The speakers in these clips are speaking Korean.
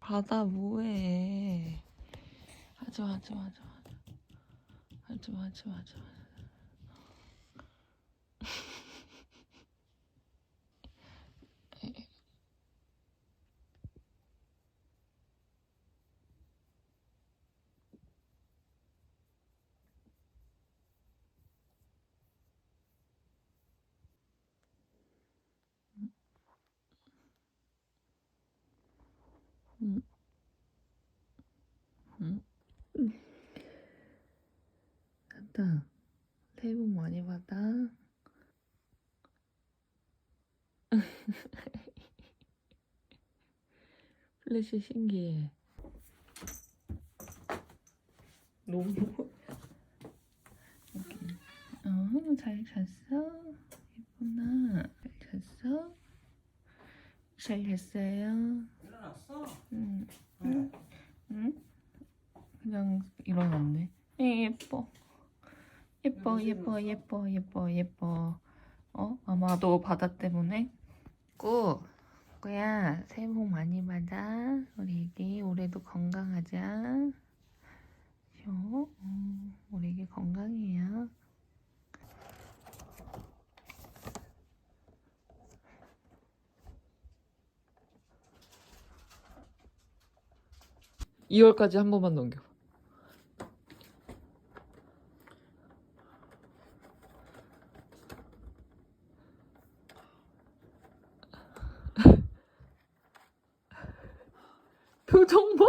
받아 뭐해. 하지마. 응. 간다. 새해 복 많이 받아. 플래시 신기해. 너무 잘 잤어? 예쁘나? 잘 잤어? 잘 잤어요? 일어났어? 응. 그냥 일어났네. 예뻐. 아마 너 바다 때문에? 꾸야, 새해 복 많이 받아. 우리 애기 올해도 건강하자. 우리 애기 건강해요. (2월까지) 한 번만 넘겨. 표정 봐.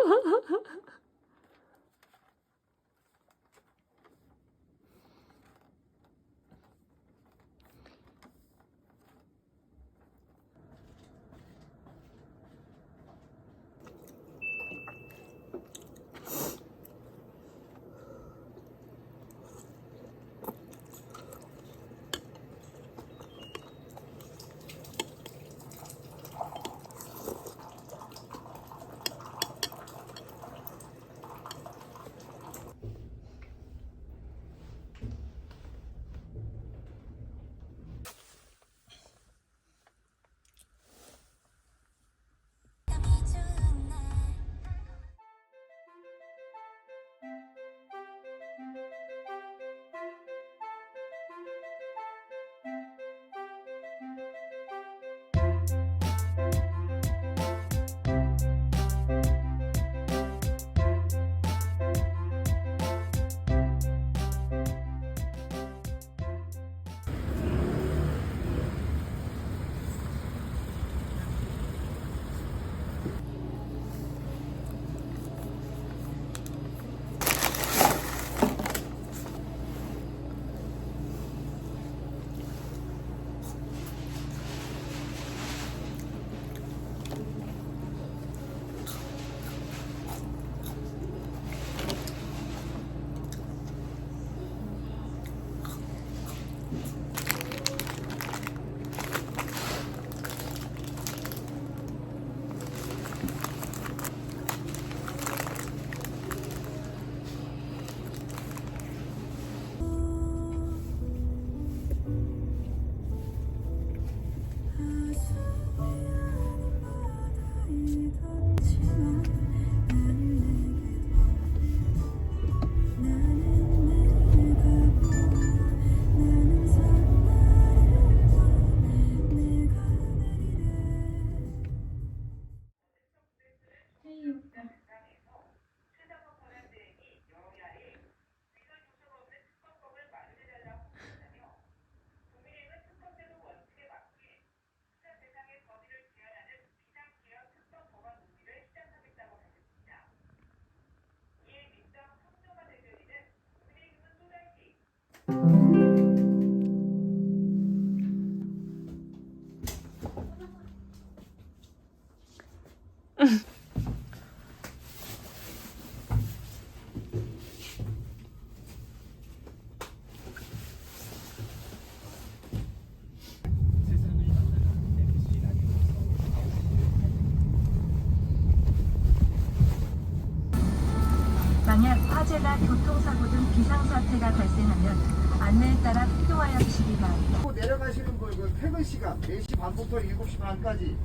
만약 화재나 교통사고 등 비상사태가 발생하면 안내에 따라 행동하여 주시기 바랍니다. 내려가시는 분 퇴근 시간 4시 반부터 7시 반까지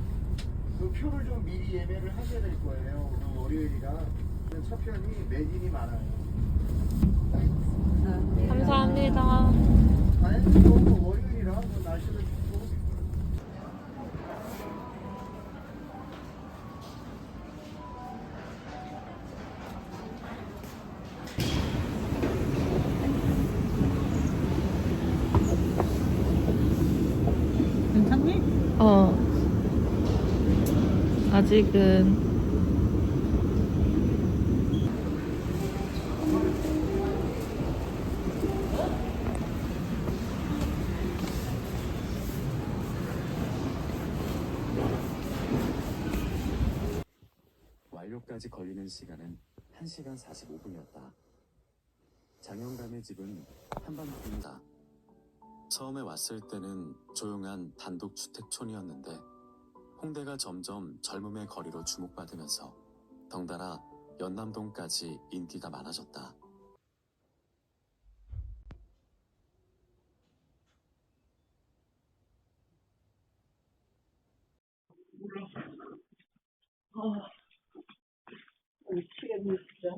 그 표를 좀 미리 예매를 하셔야 될 거예요. 오늘 월요일이라 첫 편이 매진이 많아요. 감사합니다. 다행히 뭐 월요일이라 뭐 날씨도 좋고. 괜찮니? 아직은. 완료까지 걸리는 시간은 1시간 45분이었다. 장영감의 집은 한밤중이다. 처음에 왔을 때는 조용한 단독주택촌이었는데 홍대가 점점 젊음의 거리로 주목받으면서 덩달아 연남동까지 인기가 많아졌다. 미치겠네 진짜.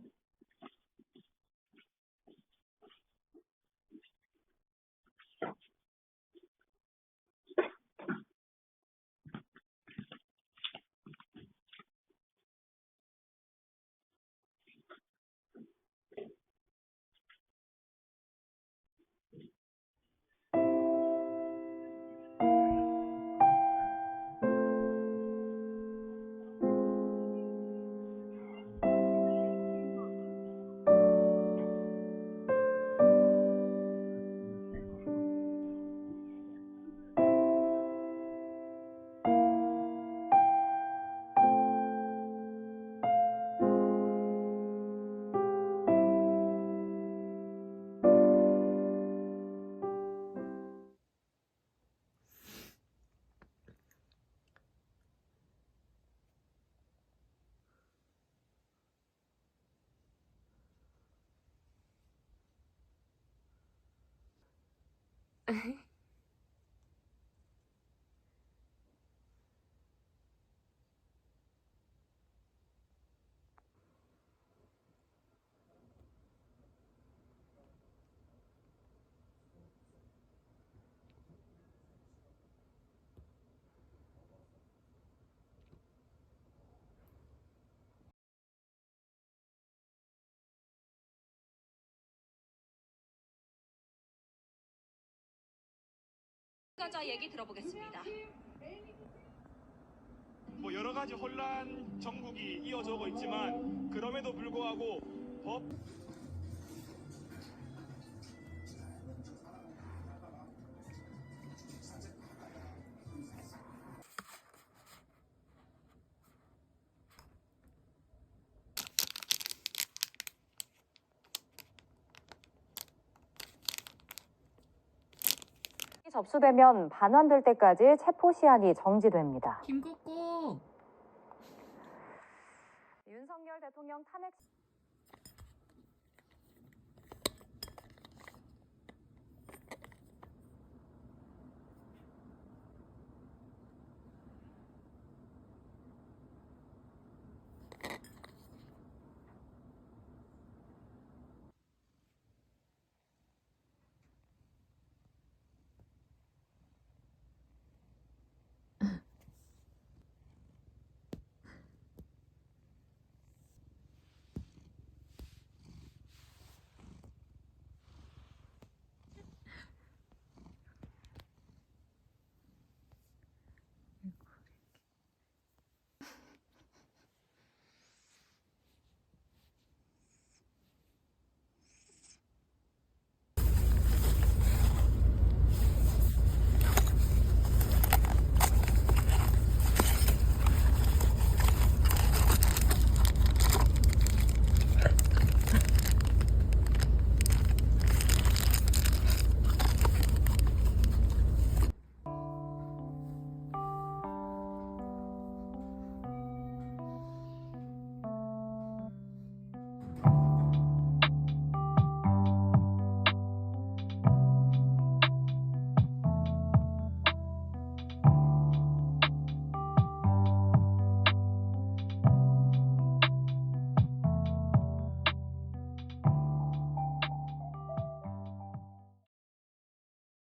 가자 얘기 들어보겠습니다. 뭐 여러 가지 혼란 정국이 이어져오고 있지만 그럼에도 불구하고 법 접수되면 반환될 때까지 체포 시한이 정지됩니다. 김국구. 윤석열 대통령 탄핵